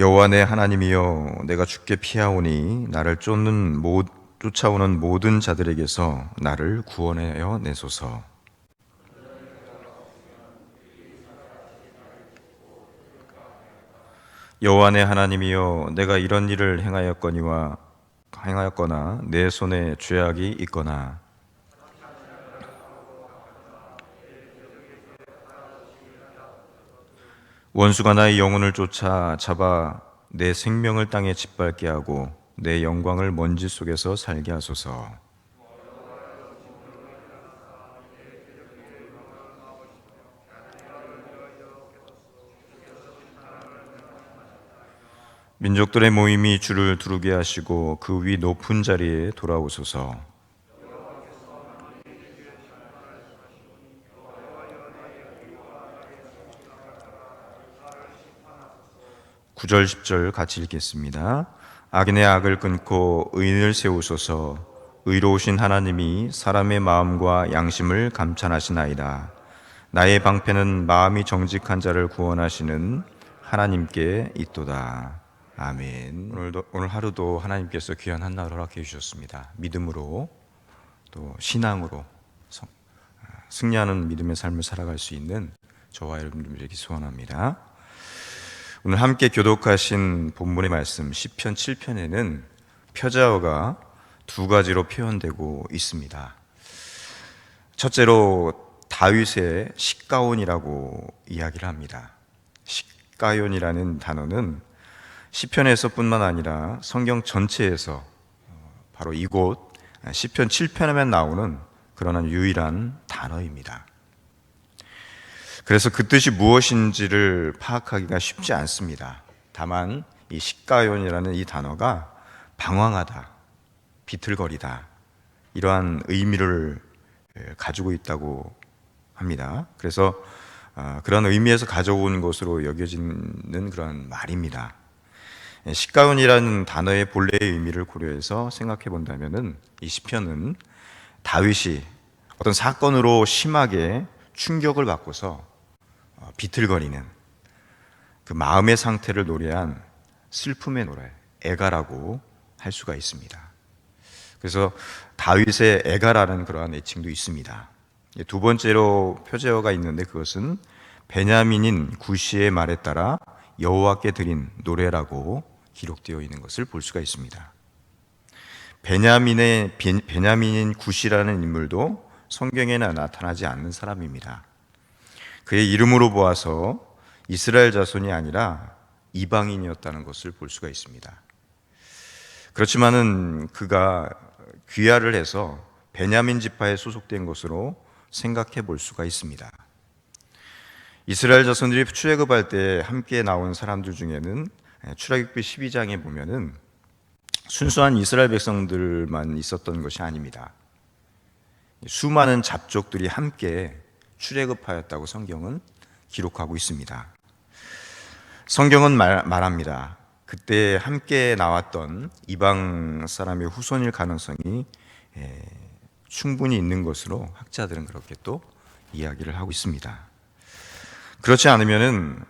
여호와 내 하나님이여, 내가 주께 피하오니 나를 쫓아오는 모든 자들에게서 나를 구원하여 내소서. 여호와 내 하나님이여, 내가 이런 일을 행하였거나 내 손에 죄악이 있거나 원수가 나의 영혼을 잡아 내 생명을 땅에 짓밟게 하고 내 영광을 먼지 속에서 살게 하소서. 민족들의 모임이 주를 두르게 하시고 그 위 높은 자리에 돌아오소서. 9절 10절 같이 읽겠습니다. 악인의 악을 끊고 의인을 세우소서. 의로우신 하나님이 사람의 마음과 양심을 감찰하시나이다. 나의 방패는 마음이 정직한 자를 구원하시는 하나님께 있도다. 아멘. 오늘 하루도 하나님께서 귀한 한나를 허락해 주셨습니다. 믿음으로 또 신앙으로 승리하는 믿음의 삶을 살아갈 수 있는 저와 여러분들에게 소원합니다. 오늘 함께 교독하신 본문의 말씀 시편 7편에는 표제어가 두 가지로 표현되고 있습니다. 첫째로 다윗의 시가온이라고 이야기를 합니다. 시가온이라는 단어는 시편에서뿐만 아니라 성경 전체에서 바로 이곳 시편 7편에만 나오는 그러한 유일한 단어입니다. 그래서 그 뜻이 무엇인지를 파악하기가 쉽지 않습니다. 다만 이 시가온이라는 이 단어가 방황하다, 비틀거리다, 이러한 의미를 가지고 있다고 합니다. 그래서 그런 의미에서 가져온 것으로 여겨지는 그런 말입니다. 시가온이라는 단어의 본래의 의미를 고려해서 생각해 본다면은 이 시편은 다윗이 어떤 사건으로 심하게 충격을 받고서 비틀거리는 그 마음의 상태를 노래한 슬픔의 노래, 애가라고 할 수가 있습니다. 그래서 다윗의 애가라는 그러한 애칭도 있습니다. 두 번째로 표제어가 있는데 그것은 베냐민인 구시의 말에 따라 여호와께 드린 노래라고 기록되어 있는 것을 볼 수가 있습니다. 베냐민인 구시라는 인물도 성경에는 나타나지 않는 사람입니다. 그의 이름으로 보아서 이스라엘 자손이 아니라 이방인이었다는 것을 볼 수가 있습니다. 그렇지만은 그가 귀화를 해서 베냐민 지파에 소속된 것으로 생각해 볼 수가 있습니다. 이스라엘 자손들이 출애굽할 때 함께 나온 사람들 중에는 출애굽기 12장에 보면은 순수한 이스라엘 백성들만 있었던 것이 아닙니다. 수많은 잡족들이 함께 출애굽하였다고 성경은 기록하고 있습니다. 성경은 말합니다. 그때 함께 나왔던 이방 사람의 후손일 가능성이 충분히 있는 것으로 학자들은 그렇게 또 이야기를 하고 있습니다. 그렇지 않으면은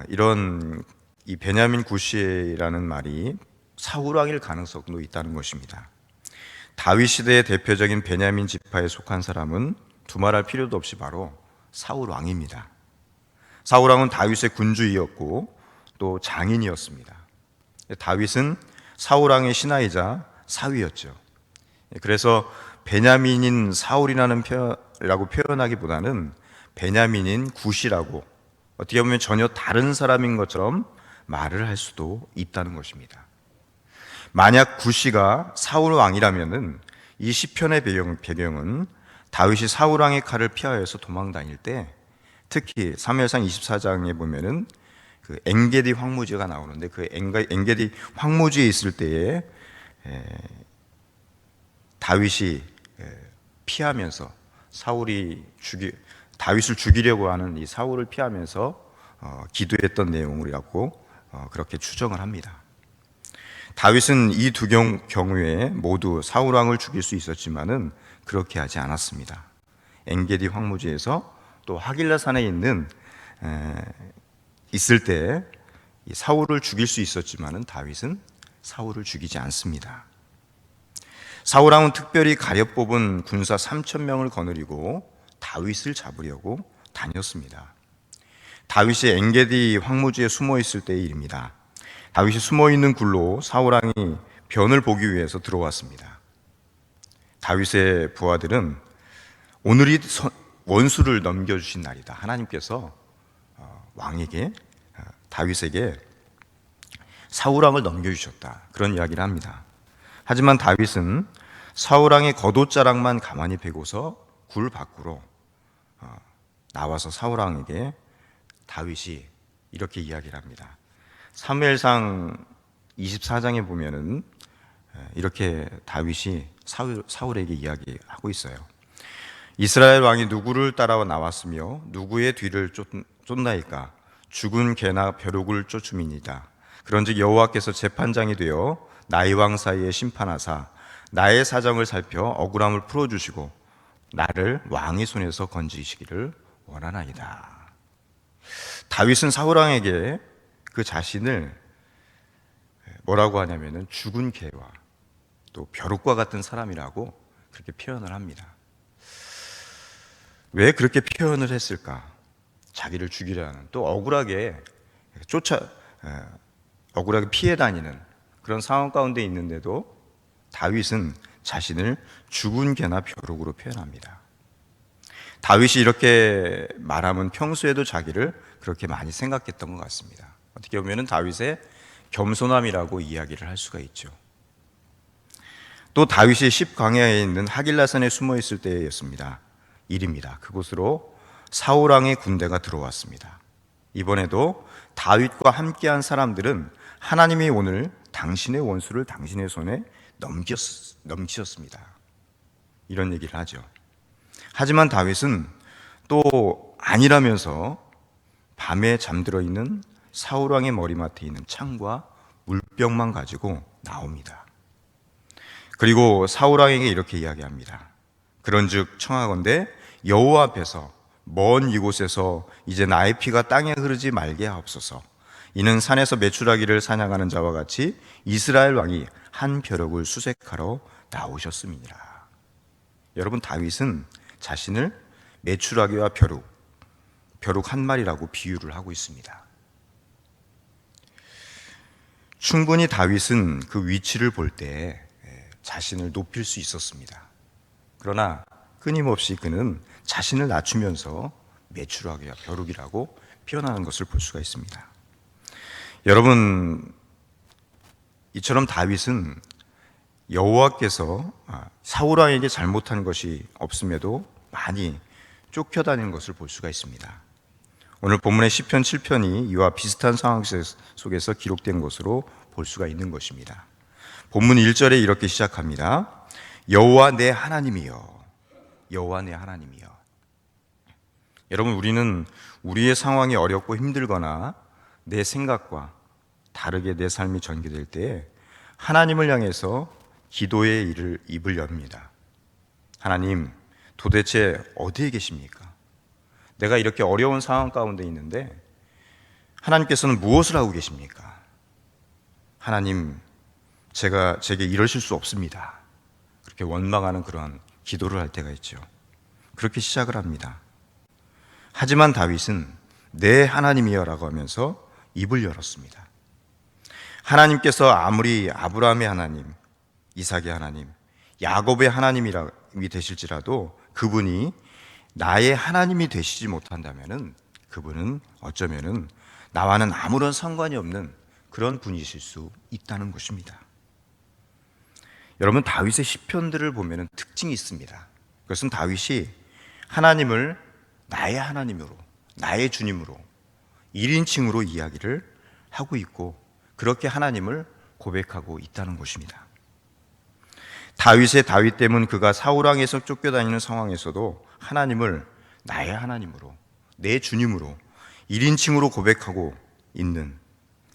이런 이 베냐민 구시라는 말이 사울 왕일 가능성도 있다는 것입니다. 다윗 시대의 대표적인 베냐민 지파에 속한 사람은 두말할 필요도 없이 바로 사울 왕입니다. 사울 왕은 다윗의 군주이었고 또 장인이었습니다. 다윗은 사울 왕의 신하이자 사위였죠. 그래서 베냐민인 사울이라고 표현하기보다는 베냐민인 구시라고 어떻게 보면 전혀 다른 사람인 것처럼 말을 할 수도 있다는 것입니다. 만약 구시가 사울 왕이라면은 이 시편의 배경은 다윗이 사울 왕의 칼을 피하여서 도망 다닐 때, 특히 사무엘상 24장에 보면은 그 엔게디 황무지가 나오는데 그 엔게디 황무지에 있을 때에 다윗이 피하면서 다윗을 죽이려고 하는 이 사울을 피하면서 기도했던 내용이라고 그렇게 추정을 합니다. 다윗은 이 두 경우에 모두 사울 왕을 죽일 수 있었지만은 그렇게 하지 않았습니다. 엔게디 황무지에서 또 하길라 산에 있을 때 이 사울을 죽일 수 있었지만은 다윗은 사울을 죽이지 않습니다. 사울 왕은 특별히 가려 뽑은 군사 3,000명을 거느리고 다윗을 잡으려고 다녔습니다. 다윗이 엔게디 황무지에 숨어 있을 때의 일입니다. 다윗이 숨어 있는 굴로 사울 왕이 변을 보기 위해서 들어왔습니다. 다윗의 부하들은 오늘이 원수를 넘겨주신 날이다. 하나님께서 왕에게, 다윗에게 사울 왕을 넘겨주셨다. 그런 이야기를 합니다. 하지만 다윗은 사울 왕의 겉옷자락만 가만히 베고서 굴 밖으로 나와서 사울 왕에게 다윗이 이렇게 이야기를 합니다. 사무엘상 24장에 보면은 이렇게 다윗이 사울에게 이야기하고 있어요. 이스라엘 왕이 누구를 따라 나왔으며 누구의 뒤를 쫓나이까? 죽은 개나 벼룩을 쫓음이니이다. 그런즉 여호와께서 재판장이 되어 나의 왕 사이에 심판하사 나의 사정을 살펴 억울함을 풀어주시고 나를 왕의 손에서 건지시기를 원하나이다. 다윗은 사울 왕에게 그 자신을 뭐라고 하냐면은 죽은 개와 또 벼룩과 같은 사람이라고 그렇게 표현을 합니다. 왜 그렇게 표현을 했을까? 자기를 죽이려는, 또 억울하게 억울하게 피해 다니는 그런 상황 가운데 있는데도 다윗은 자신을 죽은 개나 벼룩으로 표현합니다. 다윗이 이렇게 말하면 평소에도 자기를 그렇게 많이 생각했던 것 같습니다. 어떻게 보면 다윗의 겸손함이라고 이야기를 할 수가 있죠. 또 다윗이 십광야에 있는 하길라산에 숨어 있을 때였습니다. 일입니다. 그곳으로 사울 왕의 군대가 들어왔습니다. 이번에도 다윗과 함께한 사람들은 하나님이 오늘 당신의 원수를 당신의 손에 넘기셨습니다. 이런 얘기를 하죠. 하지만 다윗은 또 아니라면서 밤에 잠들어 있는 사울 왕의 머리맡에 있는 창과 물병만 가지고 나옵니다. 그리고 사울 왕에게 이렇게 이야기합니다. 그런즉 청하건대 여호와 앞에서 먼 이곳에서 이제 나의 피가 땅에 흐르지 말게 하옵소서. 이는 산에서 메추라기를 사냥하는 자와 같이 이스라엘 왕이 한 벼룩을 수색하러 나오셨음이니라. 여러분, 다윗은 자신을 메추라기와 벼룩 한 마리라고 비유를 하고 있습니다. 충분히 다윗은 그 위치를 볼 때 자신을 높일 수 있었습니다. 그러나 끊임없이 그는 자신을 낮추면서 메추라기와 벼룩이라고 표현하는 것을 볼 수가 있습니다. 여러분, 이처럼 다윗은 여호와께서 사울 왕에게 잘못한 것이 없음에도 많이 쫓겨다니는 것을 볼 수가 있습니다. 오늘 본문의 시편 7편이 이와 비슷한 상황 속에서 기록된 것으로 볼 수가 있는 것입니다. 본문 1절에 이렇게 시작합니다. 여호와 내 하나님이여, 여호와 내 하나님이여. 여러분, 우리는 우리의 상황이 어렵고 힘들거나 내 생각과 다르게 내 삶이 전개될 때 하나님을 향해서 기도의 입을 엽니다. 하나님, 도대체 어디에 계십니까? 내가 이렇게 어려운 상황 가운데 있는데 하나님께서는 무엇을 하고 계십니까? 하나님, 제게 이러실 수 없습니다. 그렇게 원망하는 그러한 기도를 할 때가 있죠. 그렇게 시작을 합니다. 하지만 다윗은 내 하나님이여라고 하면서 입을 열었습니다. 하나님께서 아무리 아브라함의 하나님, 이삭의 하나님, 야곱의 하나님이 되실지라도 그분이 나의 하나님이 되시지 못한다면은 그분은 어쩌면은 나와는 아무런 상관이 없는 그런 분이실 수 있다는 것입니다. 여러분, 다윗의 시편들을 보면은 특징이 있습니다. 그것은 다윗이 하나님을 나의 하나님으로, 나의 주님으로 1인칭으로 이야기를 하고 있고 그렇게 하나님을 고백하고 있다는 것입니다. 다윗의 다윗됨은 그가 사울 왕에서 쫓겨다니는 상황에서도 하나님을 나의 하나님으로, 내 주님으로 1인칭으로 고백하고 있는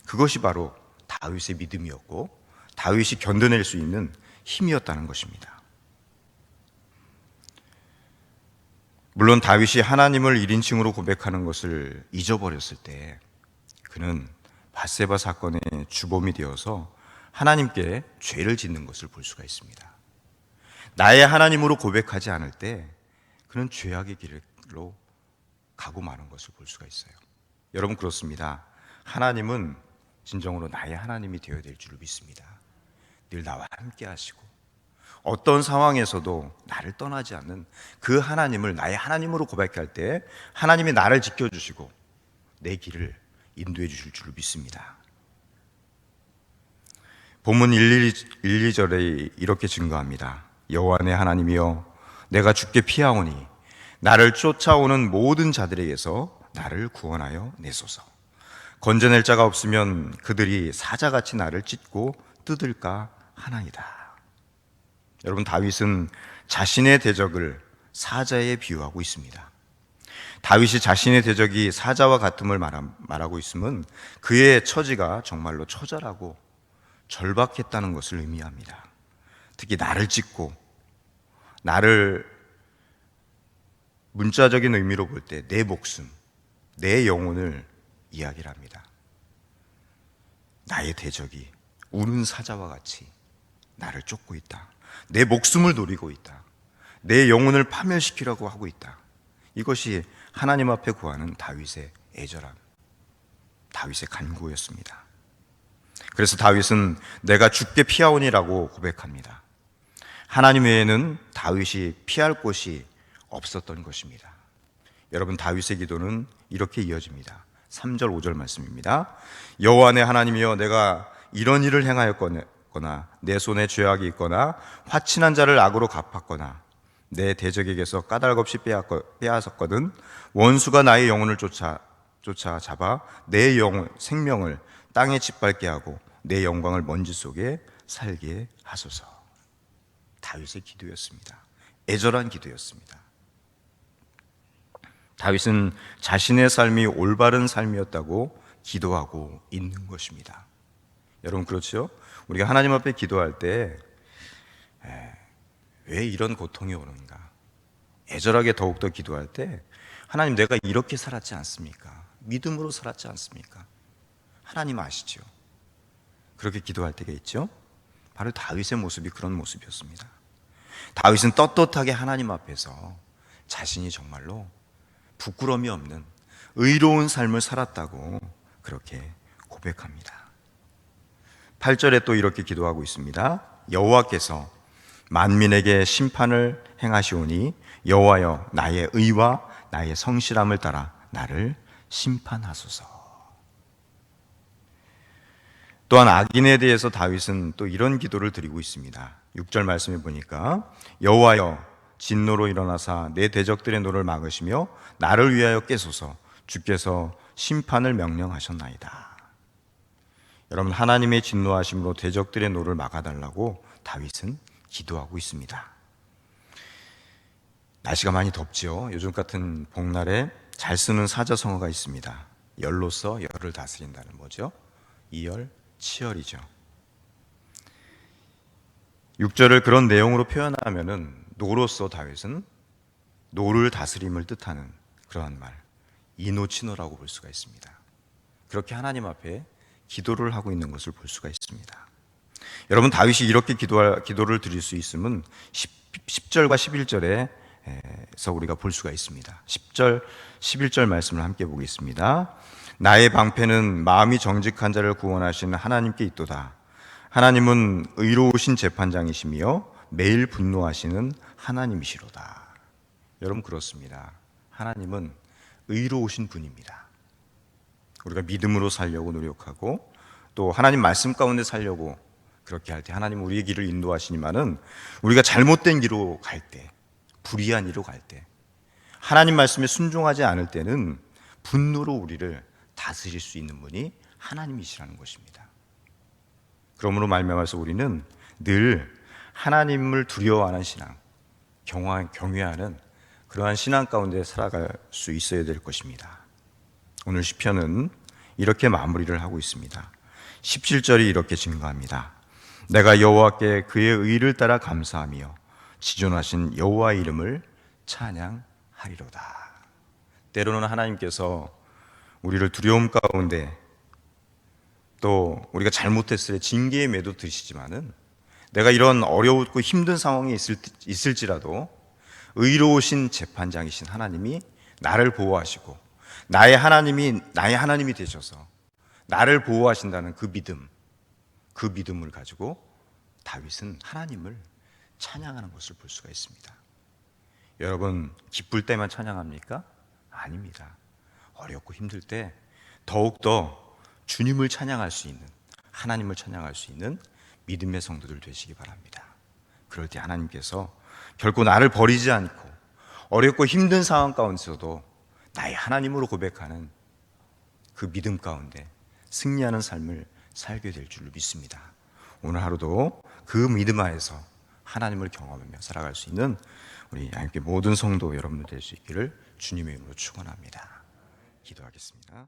그것이 바로 다윗의 믿음이었고 다윗이 견뎌낼 수 있는 힘이었다는 것입니다. 물론 다윗이 하나님을 1인칭으로 고백하는 것을 잊어버렸을 때 그는 밧세바 사건의 주범이 되어서 하나님께 죄를 짓는 것을 볼 수가 있습니다. 나의 하나님으로 고백하지 않을 때 그는 죄악의 길로 가고 마는 것을 볼 수가 있어요. 여러분, 그렇습니다. 하나님은 진정으로 나의 하나님이 되어야 될 줄 믿습니다. 늘 나와 함께 하시고 어떤 상황에서도 나를 떠나지 않는 그 하나님을 나의 하나님으로 고백할 때 하나님이 나를 지켜주시고 내 길을 인도해 주실 줄 믿습니다. 본문 1, 2절에 이렇게 증거합니다. 여호와 내 하나님이여, 내가 주께 피하오니 나를 쫓아오는 모든 자들에게서 나를 구원하여 내소서. 건져낼 자가 없으면 그들이 사자같이 나를 찢고 뜯을까 하나이다. 여러분, 다윗은 자신의 대적을 사자에 비유하고 있습니다. 다윗이 자신의 대적이 사자와 같음을 말하고 있음은 그의 처지가 정말로 처절하고 절박했다는 것을 의미합니다. 특히 나를 찢고, 나를 문자적인 의미로 볼 때 내 목숨, 내 영혼을 이야기를 합니다. 나의 대적이 우는 사자와 같이 나를 쫓고 있다. 내 목숨을 노리고 있다. 내 영혼을 파멸시키려고 하고 있다. 이것이 하나님 앞에 구하는 다윗의 애절함, 다윗의 간구였습니다. 그래서 다윗은 내가 주께 피하오니라고 고백합니다. 하나님 외에는 다윗이 피할 곳이 없었던 것입니다. 여러분, 다윗의 기도는 이렇게 이어집니다. 3절 5절 말씀입니다. 여호와 내 하나님이여, 내가 이런 일을 행하였거나 내 손에 죄악이 있거나 화친한 자를 악으로 갚았거나 내 대적에게서 까닭없이 빼앗았거든 원수가 나의 영혼을 쫓아잡아 내 생명을 땅에 짓밟게 하고 내 영광을 먼지 속에 살게 하소서. 다윗의 기도였습니다. 애절한 기도였습니다. 다윗은 자신의 삶이 올바른 삶이었다고 기도하고 있는 것입니다. 여러분, 그렇죠? 우리가 하나님 앞에 기도할 때 왜 이런 고통이 오는가? 애절하게 더욱더 기도할 때 하나님, 내가 이렇게 살았지 않습니까? 믿음으로 살았지 않습니까? 하나님 아시죠? 그렇게 기도할 때가 있죠? 바로 다윗의 모습이 그런 모습이었습니다. 다윗은 떳떳하게 하나님 앞에서 자신이 정말로 부끄러움이 없는 의로운 삶을 살았다고 그렇게 고백합니다. 8절에 또 이렇게 기도하고 있습니다. 여호와께서 만민에게 심판을 행하시오니 여호와여, 나의 의와 나의 성실함을 따라 나를 심판하소서. 또한 악인에 대해서 다윗은 또 이런 기도를 드리고 있습니다. 6절 말씀해 보니까 여호와여, 진노로 일어나사 내 대적들의 노를 막으시며 나를 위하여 깨소서. 주께서 심판을 명령하셨나이다. 여러분, 하나님의 진노하심으로 대적들의 노를 막아달라고 다윗은 기도하고 있습니다. 날씨가 많이 덥죠. 요즘 같은 봄날에 잘 쓰는 사자성어가 있습니다. 열로서 열을 다스린다는 뭐죠? 이열 치열이죠. 6절을 그런 내용으로 표현하면은 노로서 다윗은 노를 다스림을 뜻하는 그러한 말, 이노치노라고 볼 수가 있습니다. 그렇게 하나님 앞에 기도를 하고 있는 것을 볼 수가 있습니다. 여러분, 다윗이 이렇게 기도를 드릴 수 있음은 10절과 11절에서 우리가 볼 수가 있습니다. 10절, 11절 말씀을 함께 보겠습니다. 나의 방패는 마음이 정직한 자를 구원하시는 하나님께 있도다. 하나님은 의로우신 재판장이시며 매일 분노하시는 하나님이시로다. 여러분, 그렇습니다. 하나님은 의로우신 분입니다. 우리가 믿음으로 살려고 노력하고 또 하나님 말씀 가운데 살려고 그렇게 할 때 하나님 우리의 길을 인도하시니만은 우리가 잘못된 길로 갈 때, 불의한 길로 갈 때, 하나님 말씀에 순종하지 않을 때는 분노로 우리를 다스릴 수 있는 분이 하나님이시라는 것입니다. 그러므로 말미암아서 우리는 늘 하나님을 두려워하는 신앙, 경외하는 그러한 신앙 가운데 살아갈 수 있어야 될 것입니다. 오늘 시편은 이렇게 마무리를 하고 있습니다. 17절이 이렇게 증거합니다. 내가 여호와께 그의 의를 따라 감사하며 지존하신 여호와의 이름을 찬양하리로다. 때로는 하나님께서 우리를 두려움 가운데 또 우리가 잘못했을 때 징계에 매도되시지만은 내가 이런 어려웠고 힘든 상황에 있을지라도 의로우신 재판장이신 하나님이 나를 보호하시고 나의 하나님이 되셔서 나를 보호하신다는 그 믿음을 가지고 다윗은 하나님을 찬양하는 것을 볼 수가 있습니다. 여러분, 기쁠 때만 찬양합니까? 아닙니다. 어렵고 힘들 때 더욱더 주님을 찬양할 수 있는, 하나님을 찬양할 수 있는 믿음의 성도들 되시기 바랍니다. 그럴 때 하나님께서 결코 나를 버리지 않고 어렵고 힘든 상황 가운데서도 나의 하나님으로 고백하는 그 믿음 가운데 승리하는 삶을 살게 될 줄로 믿습니다. 오늘 하루도 그 믿음 안에서 하나님을 경험하며 살아갈 수 있는 우리 양육교 모든 성도 여러분들 될 수 있기를 주님의 이름으로 축원합니다. 기도하겠습니다.